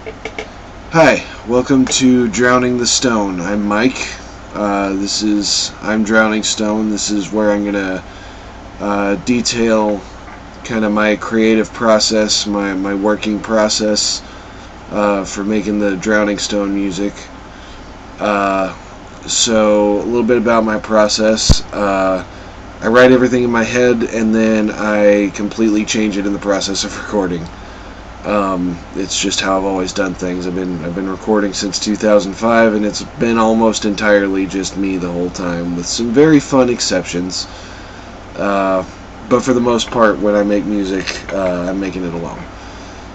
Hi, welcome to Drowning the Stone. I'm Mike. I'm Drowning Stone. This is where I'm going to detail kind of my creative process, my working process for making the Drowning Stone music. So, a little bit about my process. I write everything in my head and then I completely change it in the process of recording. It's just how I've always done things. I've been recording since 2005, and it's been almost entirely just me the whole time, with some very fun exceptions. But for the most part, when I make music, I'm making it alone.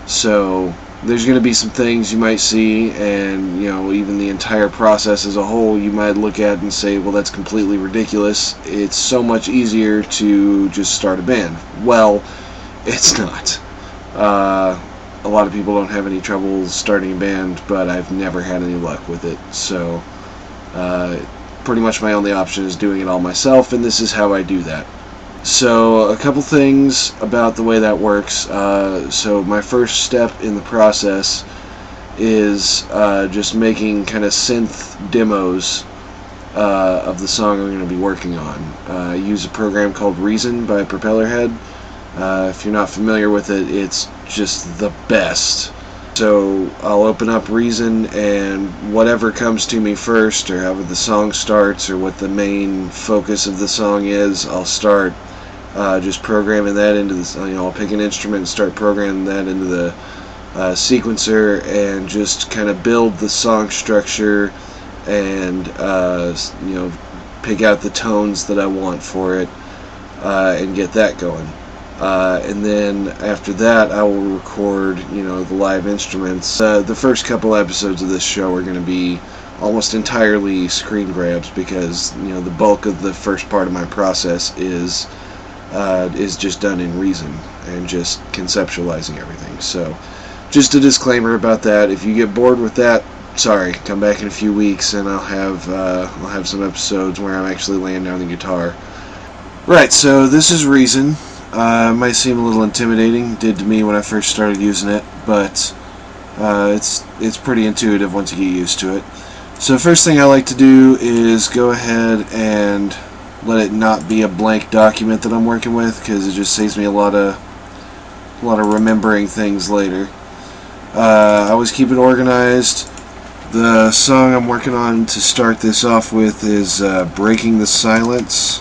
So there's going to be some things you might see, and even the entire process as a whole, you might look at and say, "Well, that's completely ridiculous. It's so much easier to just start a band." Well, it's not. A lot of people don't have any trouble starting a band, but I've never had any luck with it. So pretty much my only option is doing it all myself, and this is how I do that. So a couple things about the way that works. So my first step in the process is just making kind of synth demos of the song I'm going to be working on. I use a program called Reason by Propellerhead. If you're not familiar with it, it's just the best. So I'll open up Reason, and whatever comes to me first, or however the song starts, or what the main focus of the song is, I'll start just programming that into this. I'll pick an instrument and start programming that into the sequencer, and just kind of build the song structure, and pick out the tones that I want for it, and get that going. And then after that, I will record, the live instruments. The first couple episodes of this show are going to be almost entirely screen grabs, because the bulk of the first part of my process is just done in Reason and just conceptualizing everything. So, just a disclaimer about that. If you get bored with that, sorry. Come back in a few weeks, and I'll have some episodes where I'm actually laying down the guitar. Right. So this is Reason. It might seem a little intimidating. It did to me when I first started using it, but it's pretty intuitive once you get used to it. So the first thing I like to do is go ahead and let it not be a blank document that I'm working with, because it just saves me a lot of remembering things later. I always keep it organized. The song I'm working on to start this off with is Breaking the Silence.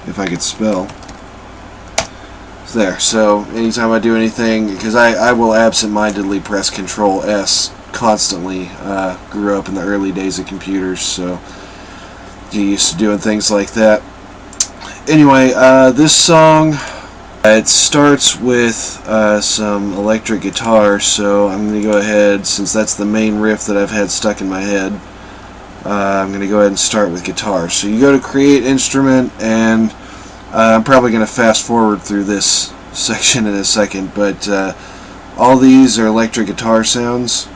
If I could spell. There. So anytime I do anything, because I will absent-mindedly press Control S constantly. Grew up in the early days of computers, so get used to doing things like that. Anyway, this song, it starts with some electric guitar, so I'm going to go ahead, since that's the main riff that I've had stuck in my head, I'm going to go ahead and start with guitar. So you go to Create Instrument, and I'm probably going to fast forward through this section in a second, but all these are electric guitar sounds.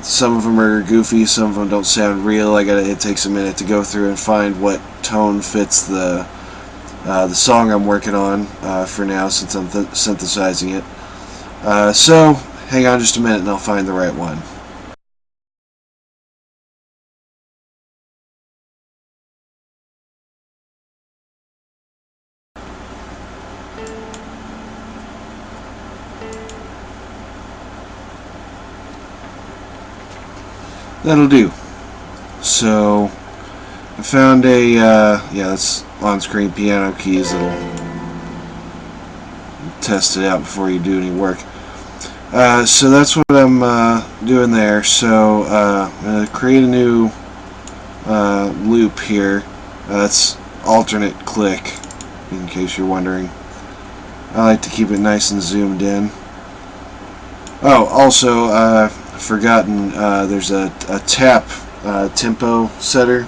Some of them are goofy, some of them don't sound real. It takes a minute to go through and find what tone fits the song I'm working on for now, since I'm synthesizing it. So hang on just a minute and I'll find the right one. That'll do. So I found that's on-screen piano keys that'll test it out before you do any work. So that's what I'm doing there. So I'm going to create a new loop here. That's alternate click, in case you're wondering. I like to keep it nice and zoomed in. Oh, also, forgotten, there's a tap tempo setter.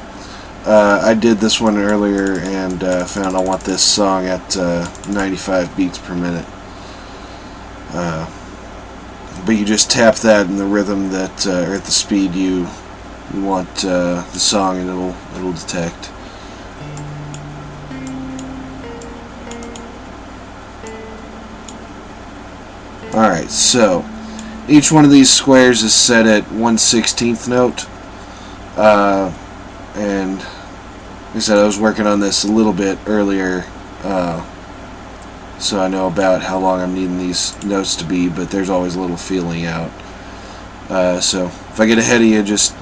I did this one earlier and found I want this song at 95 beats per minute. But you just tap that in the rhythm that, or at the speed you want the song, and it'll detect. Alright, so each one of these squares is set at 1/16th note. And like I said, I was working on this a little bit earlier, so I know about how long I'm needing these notes to be, but there's always a little feeling out. So if I get ahead of you, just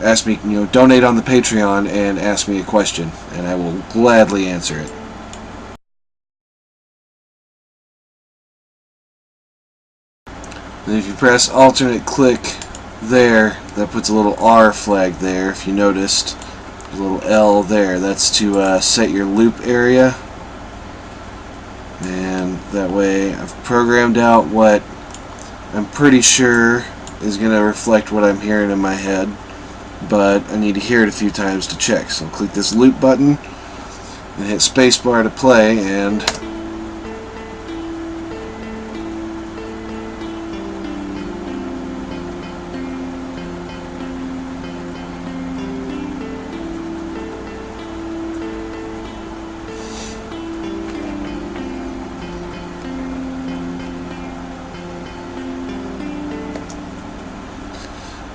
ask me, donate on the Patreon and ask me a question, and I will gladly answer it. And if you press alternate click there, that puts a little R flag there. If you noticed, a little L there, that's to set your loop area, and that way I've programmed out what I'm pretty sure is going to reflect what I'm hearing in my head, but I need to hear it a few times to check. So I'll click this loop button and hit spacebar to play, and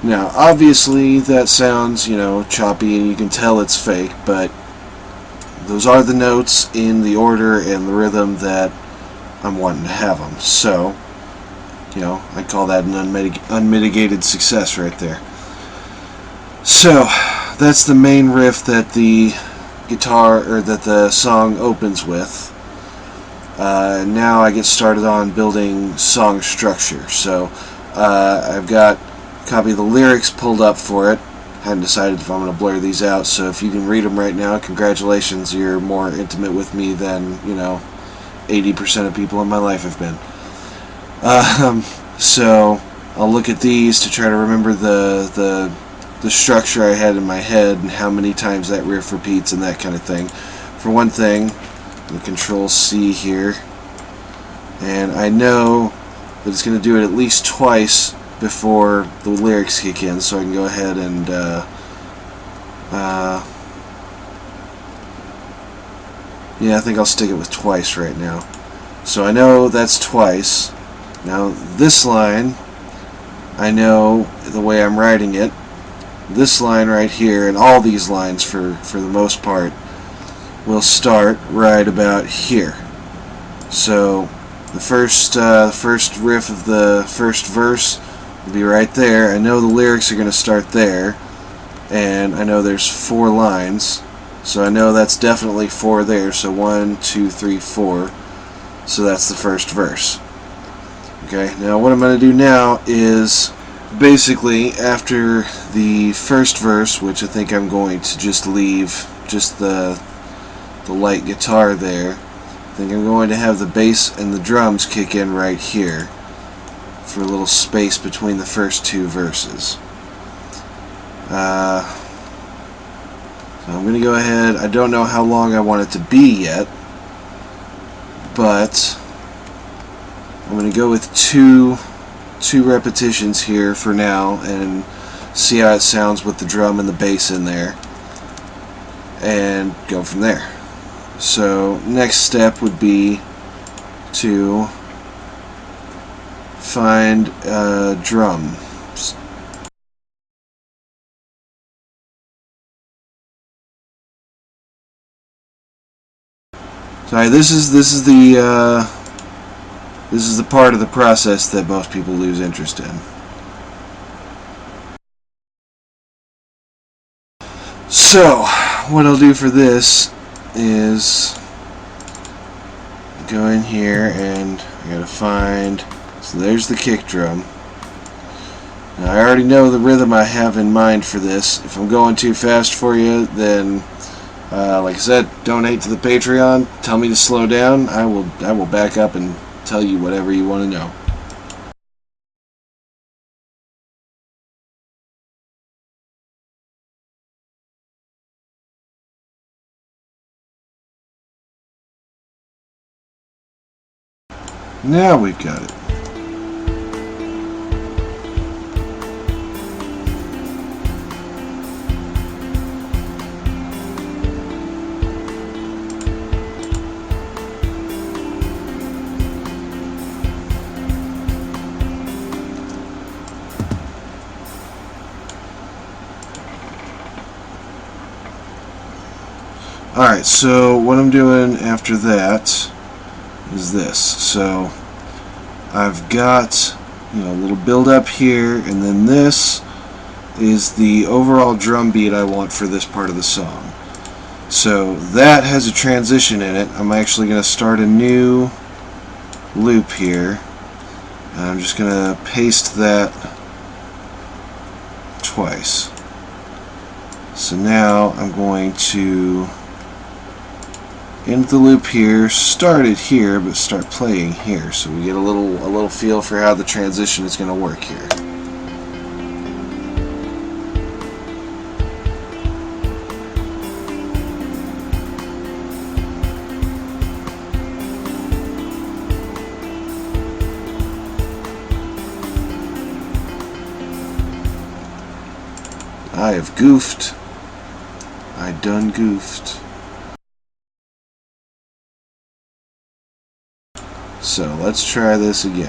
now, obviously, that sounds, choppy, and you can tell it's fake, but those are the notes in the order and the rhythm that I'm wanting to have them. So, I call that an unmitigated success right there. So, that's the main riff that the guitar, or that the song opens with. Now I get started on building song structure. So, I've got copy of the lyrics pulled up for it. Hadn't decided if I'm going to blur these out, so if you can read them right now, congratulations, you're more intimate with me than 80% of people in my life have been. So I'll look at these to try to remember the structure I had in my head and how many times that riff repeats and that kind of thing. For one thing, I'm Control C here, and I know that it's going to do it at least twice before the lyrics kick in, so I can go ahead and yeah, I think I'll stick it with twice right now. So I know that's twice. Now this line, I know the way I'm writing it. This line right here, and all these lines for the most part, will start right about here. So the first riff of the first verse will be right there. I know the lyrics are going to start there, and I know there's 4 lines, so I know that's definitely 4 there. So 1, 2, 3, 4. So that's the first verse. Okay, now what I'm going to do now is basically after the first verse, which I think I'm going to just leave just the light guitar there, I think I'm going to have the bass and the drums kick in right here for a little space between the first 2 verses. So I'm going to go ahead. I don't know how long I want it to be yet, but I'm going to go with two repetitions here for now and see how it sounds with the drum and the bass in there, and go from there. So next step would be to find a drum. Sorry, this is the part of the process that most people lose interest in. So what I'll do for this is go in here, and I gotta find. So there's the kick drum. Now I already know the rhythm I have in mind for this. If I'm going too fast for you, then like I said, donate to the Patreon. Tell me to slow down. I will back up and tell you whatever you want to know. Now we've got it. Alright, so what I'm doing after that is this. So I've got, you know, a little build up here, and then this is the overall drum beat I want for this part of the song. So that has a transition in it. I'm actually going to start a new loop here, and I'm just going to paste that twice. So now I'm going to end the loop here, start it here, but start playing here, so we get a little feel for how the transition is going to work here. I have goofed. I done goofed. So let's try this again.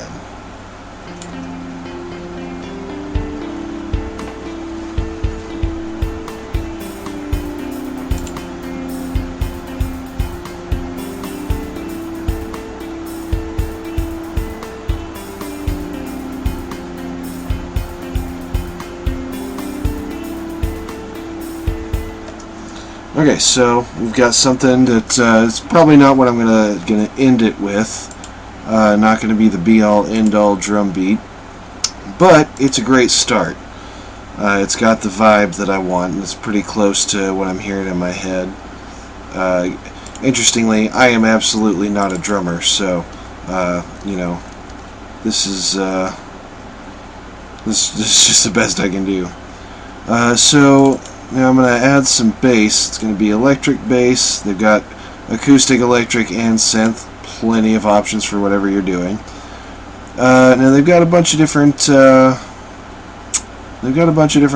Okay, so we've got something that it's probably not what I'm gonna end it with. Not going to be the be-all, end-all drum beat, but it's a great start. It's got the vibe that I want, and it's pretty close to what I'm hearing in my head. Interestingly, I am absolutely not a drummer, so you know, this is just the best I can do. So now I'm going to add some bass. It's going to be electric bass. They've got acoustic, electric, and synth. Plenty of options for whatever you're doing. Now they've got a bunch of different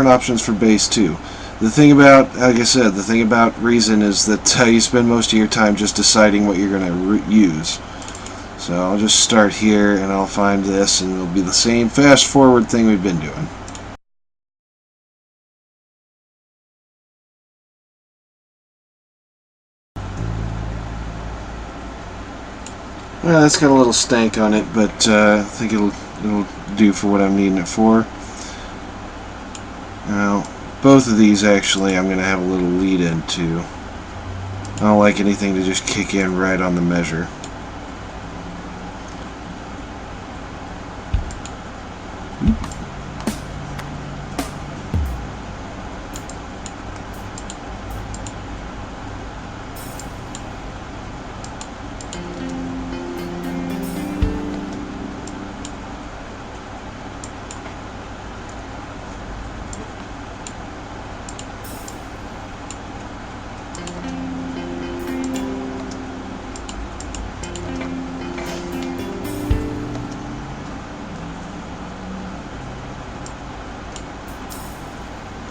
options for bass too. The thing about, like I said, the thing about Reason is that you spend most of your time just deciding what you're going to use. So I'll just start here, and I'll find this, and it'll be the same fast forward thing we've been doing. Well, that's got a little stank on it, but I think it'll do for what I'm needing it for. Now, both of these actually I'm going to have a little lead into. I don't like anything to just kick in right on the measure.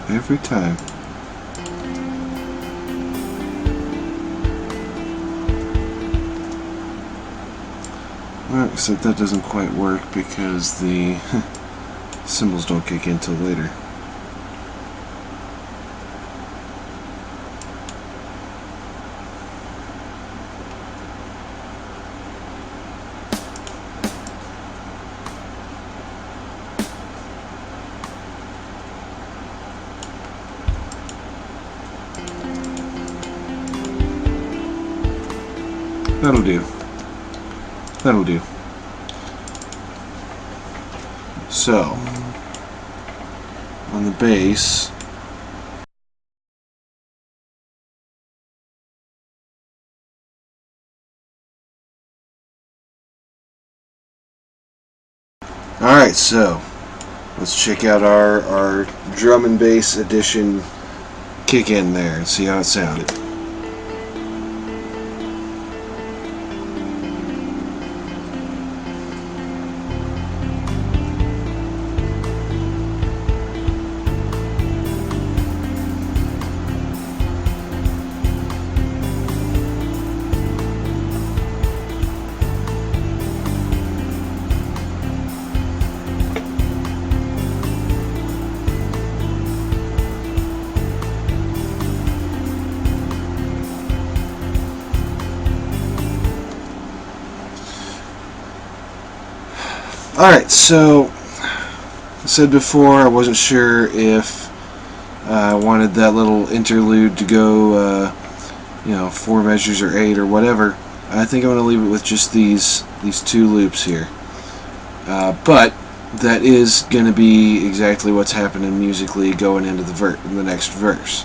Every time. Well, except that doesn't quite work because the cymbals don't kick in till later. That'll do. That'll do. So, on the bass, alright, so let's check out our drum and bass edition kick in there and see how it sounded. Alright, so I said before I wasn't sure if I wanted that little interlude to go, 4 measures or 8 or whatever. I think I'm going to leave it with just these 2 loops here. But that is going to be exactly what's happening musically going into the next verse.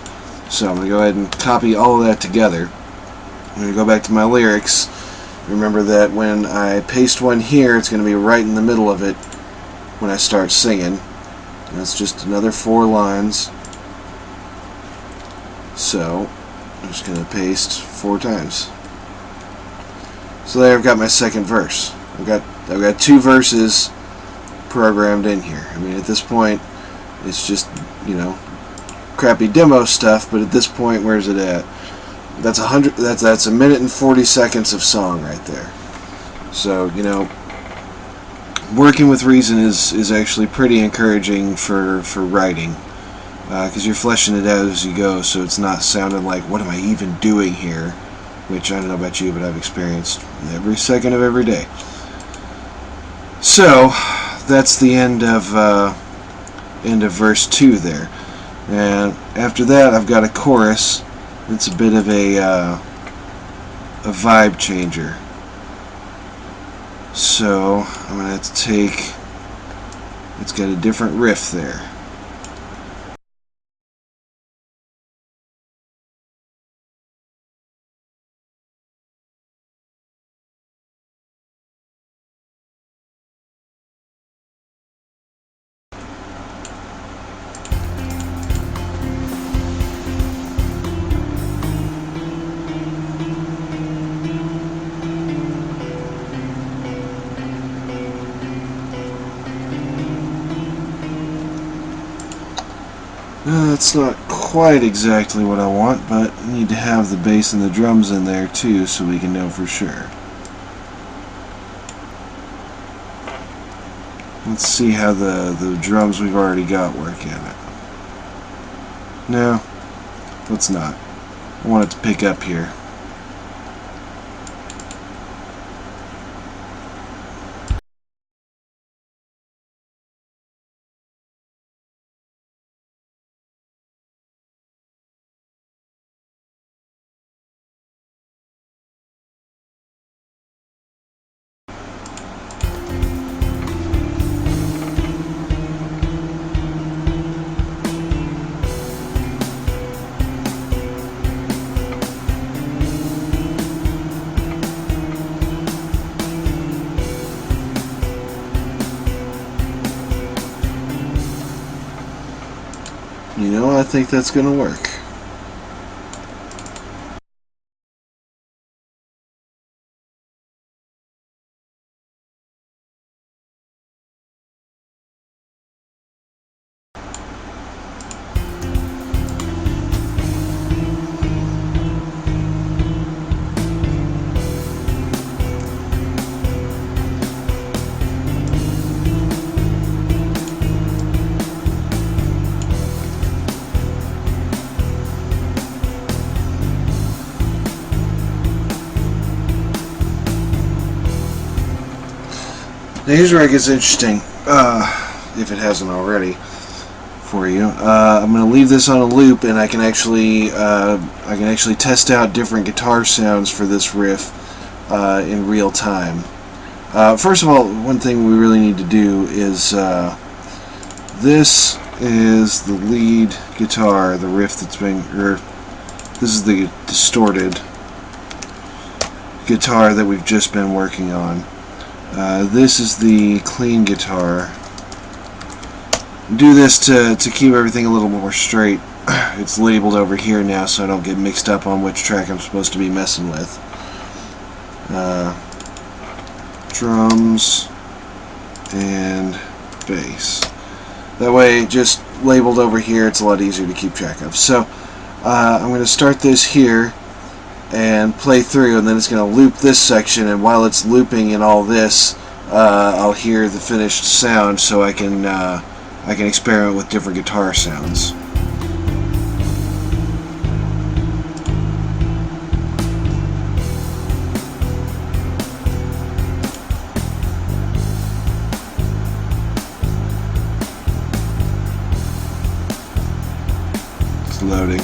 So I'm going to go ahead and copy all of that together. I'm going to go back to my lyrics. Remember that when I paste one here, it's going to be right in the middle of it when I start singing. That's just another 4 lines. So I'm just going to paste 4 times. So there I've got my second verse. I've got 2 verses programmed in here. I mean, at this point it's just, crappy demo stuff, but at this point, where's it at? That's a minute and 40 seconds of song right there. So, working with reason is actually pretty encouraging for writing, because you're fleshing it out as you go, so it's not sounding like, what am I even doing here? Which, I don't know about you, but I've experienced every second of every day. So that's the end of verse 2 there, and after that I've got a chorus. It's a bit of a vibe changer. So I'm gonna have to take. It's got a different riff there. That's not quite exactly what I want, but I need to have the bass and the drums in there too so we can know for sure. Let's see how the drums we've already got work in it. No, let's not. I want it to pick up here. I think that's going to work. Now here's where it gets interesting, if it hasn't already for you. I'm going to leave this on a loop, and I can actually test out different guitar sounds for this riff in real time. First of all, one thing we really need to do is this is the lead guitar, the riff that's being, this is the distorted guitar that we've just been working on. This is the clean guitar. Do this to keep everything a little more straight. It's labeled over here now so I don't get mixed up on which track I'm supposed to be messing with. Drums and bass. That way, just labeled over here, it's a lot easier to keep track of. So I'm going to start this here and play through, and then it's going to loop this section, and while it's looping in all this, I'll hear the finished sound, so I can experiment with different guitar sounds. loading.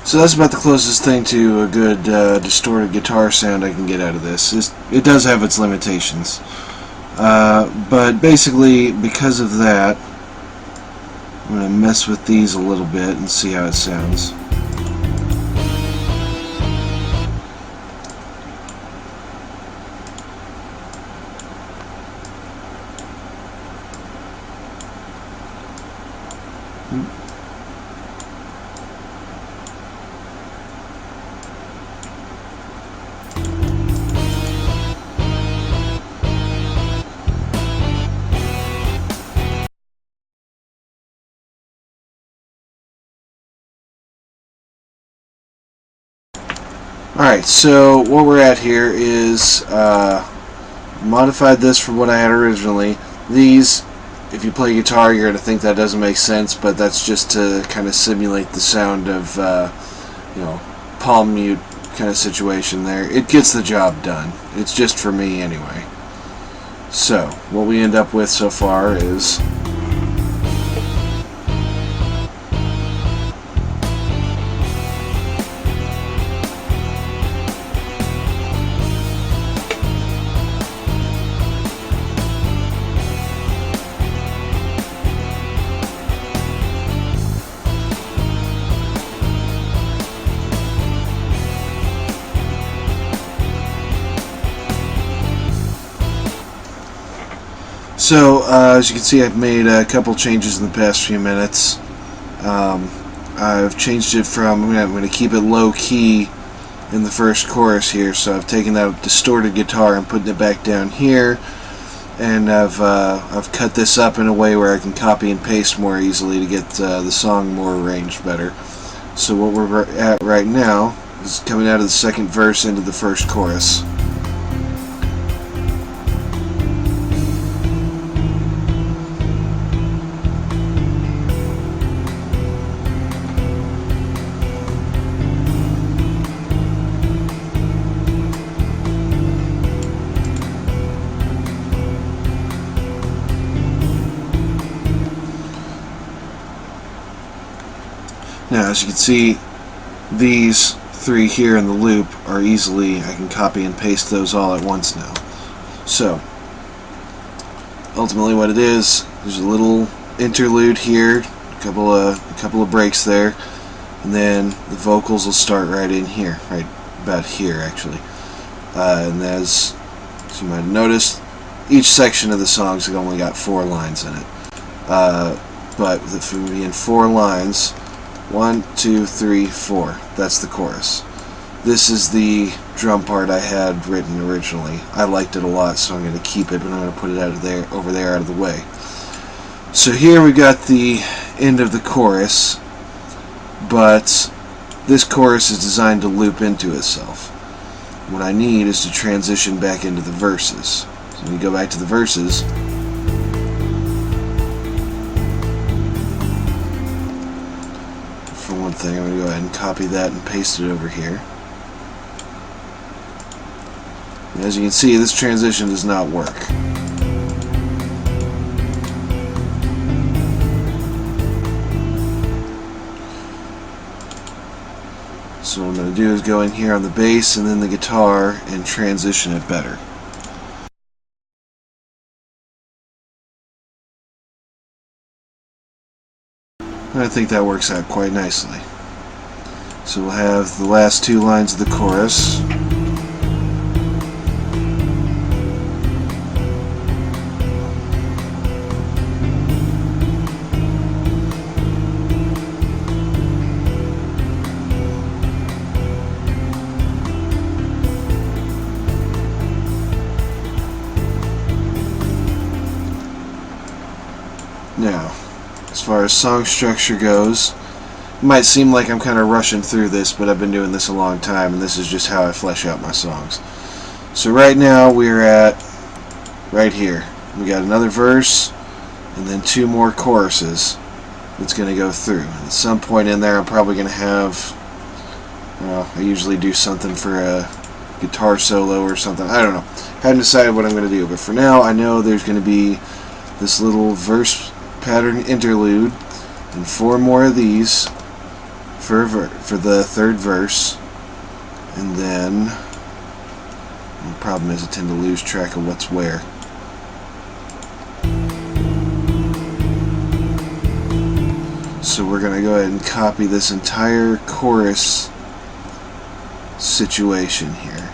So that's about the closest thing to a good distorted guitar sound I can get out of this. It does have its limitations. But basically, because of that, I'm going to mess with these a little bit and see how it sounds. Alright, so what we're at here is modified this from what I had originally. These, if you play guitar, you're going to think that doesn't make sense, but that's just to kind of simulate the sound of, you know, palm mute kind of situation there. It gets the job done. It's just for me anyway. So, what we end up with so far is... So, as you can see, I've made a couple changes in the past few minutes. I've changed it from, I'm going to keep it low key in the first chorus here, so I've taken that distorted guitar and putting it back down here, and I've cut this up in a way where I can copy and paste more easily to get the song more arranged better. So what we're at right now is coming out of the second verse into the first chorus. Now, as you can see, these three here in the loop are easily, I can copy and paste those all at once now. So, ultimately what it is, there's a little interlude here, a couple of breaks there, and then the vocals will start right in here, right about here actually. And as you might have noticed, each section of the song's have only got 4 lines in it. But if it would be in 4 lines, 1, 2, 3, 4. That's the chorus. This is the drum part I had written originally. I liked it a lot, so I'm going to keep it, but I'm going to put it over there out of the way. So here we got the end of the chorus, but this chorus is designed to loop into itself. What I need is to transition back into the verses. So when you go back to the verses, for one thing, I'm going to go ahead and copy that and paste it over here. And as you can see, this transition does not work. So what I'm going to do is go in here on the bass and then the guitar and transition it better. And I think that works out quite nicely. So we'll have the last two lines of the chorus. Now, as far as song structure goes, it might seem like I'm kind of rushing through this, but I've been doing this a long time, and this is just how I flesh out my songs. So right now we're at right here. We got another verse, and then two more choruses that's going to go through. At some point in there I'm probably going to have, I usually do something for a guitar solo or something. I don't know. Haven't decided what I'm going to do, but for now I know there's going to be this little verse pattern interlude and four more of these for the third verse, and then the problem is I tend to lose track of what's where. So we're going to go ahead and copy this entire chorus situation here.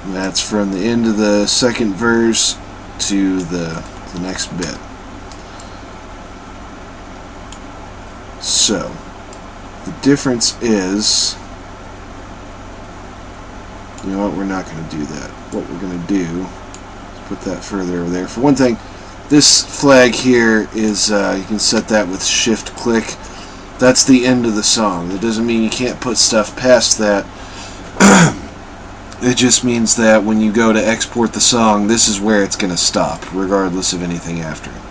And that's from the end of the second verse to the next bit. So the difference is, you know what, we're not going to do that. What we're going to do is put that further over there. For one thing, this flag here is, you can set that with shift click. That's the end of the song. That doesn't mean you can't put stuff past that. It just means that when you go to export the song, this is where it's going to stop, regardless of anything after it.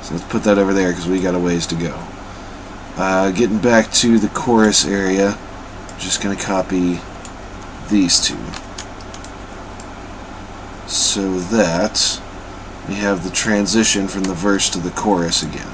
So let's put that over there because we got a ways to go. Getting back to the chorus area, I'm just going to copy these two so that we have the transition from the verse to the chorus again.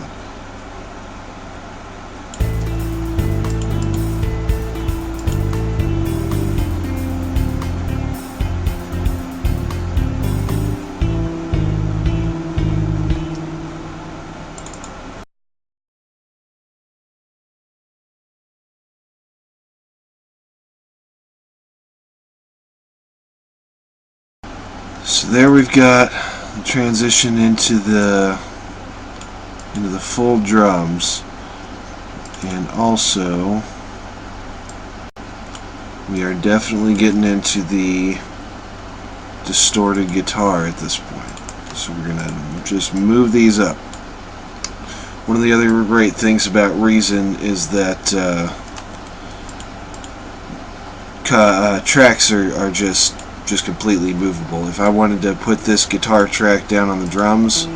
So there we've got the transition into the full drums, and also we are definitely getting into the distorted guitar at this point. So we're gonna just move these up. One of the other great things about Reason is that tracks are just completely movable. If I wanted to put this guitar track down on the drums,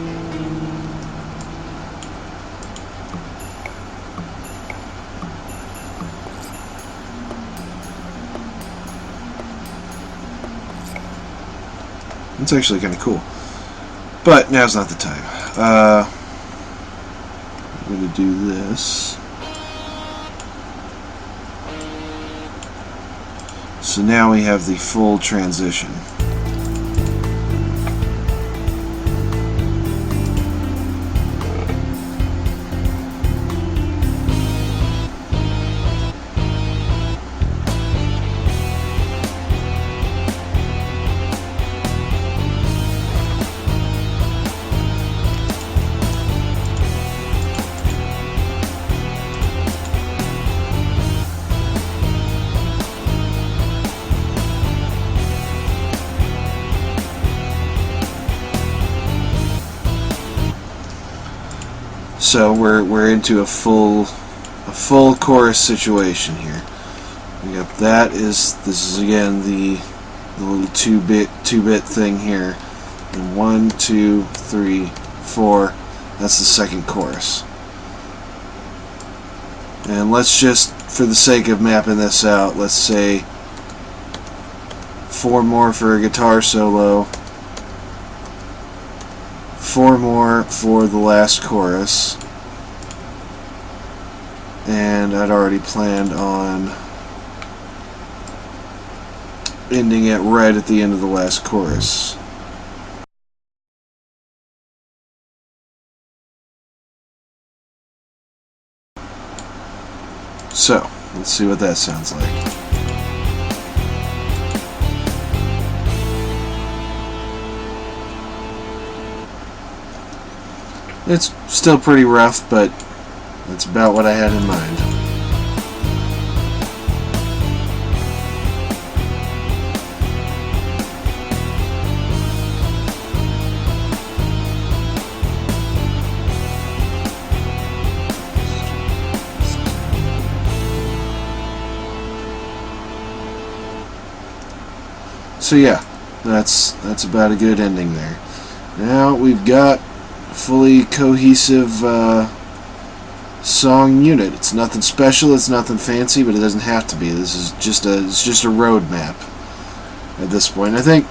it's actually kind of cool. But now's not the time. I'm going to do this. So now we have the full transition. So we're into a full chorus situation here. we got that. This is again the little 2-bit thing here. And 1, 2, 3, 4. That's the second chorus. And let's just, for the sake of mapping this out, let's say 4 more for a guitar solo, 4 more for the last chorus, and I'd already planned on ending it right at the end of the last chorus. So, let's see what that sounds like. It's still pretty rough, but that's about what I had in mind. So yeah, that's about a good ending there. Now we've got a fully cohesive song unit. It's nothing special, it's nothing fancy, but it doesn't have to be. This is just a roadmap at this point. I think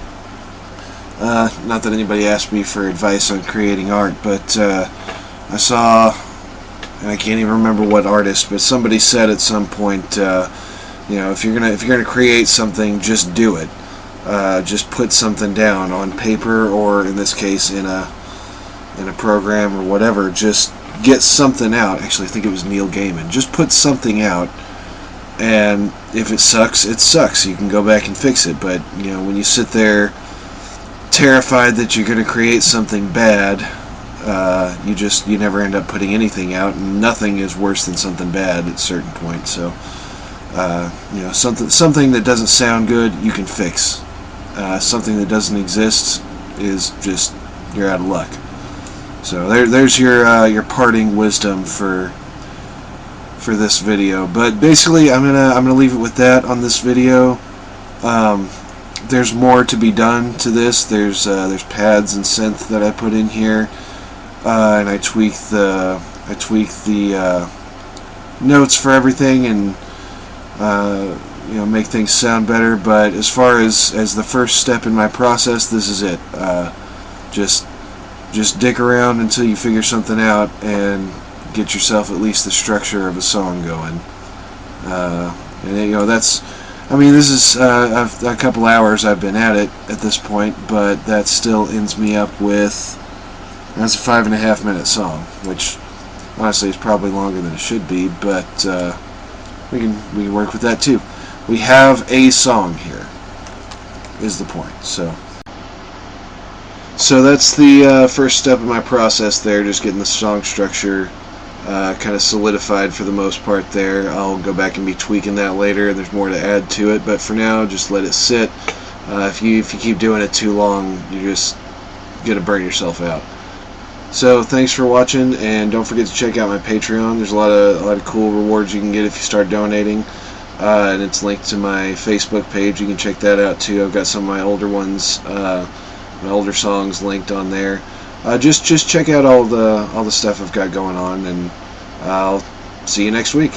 not that anybody asked me for advice on creating art, but I saw, and I can't even remember what artist, but somebody said at some point, you know, if you're gonna create something, just do it. Just put something down on paper, or in this case in a program or whatever. Just get something out. Actually, I think it was Neil Gaiman. Just put something out, and if it sucks, it sucks. You can go back and fix it. But you know, when you sit there terrified that you're going to create something bad, you never end up putting anything out, and nothing is worse than something bad at a certain point. So you know, something that doesn't sound good, you can fix. Something that doesn't exist is just, you're out of luck. So there's your parting wisdom for this video. But basically, I'm gonna leave it with that on this video. There's more to be done to this. There's pads and synth that I put in here, and I tweak the notes for everything, and you know, make things sound better. But as far as the first step in my process, this is it. Just dick around until you figure something out and get yourself at least the structure of a song going. And you know, this is a couple hours I've been at it at this point, but that still ends me up with, that's a 5.5 minute song, which honestly is probably longer than it should be, but we can work with that too. We have a song here, is the point. So that's the first step in my process there, just getting the song structure kind of solidified for the most part there. I'll go back and be tweaking that later, and there's more to add to it, but for now, just let it sit. If you keep doing it too long, you're just going to burn yourself out. So thanks for watching, and don't forget to check out my Patreon. There's a lot of cool rewards you can get if you start donating, and it's linked to my Facebook page. You can check that out too. I've got some of my older ones, my older songs linked on there. Just check out all the stuff I've got going on, and I'll see you next week.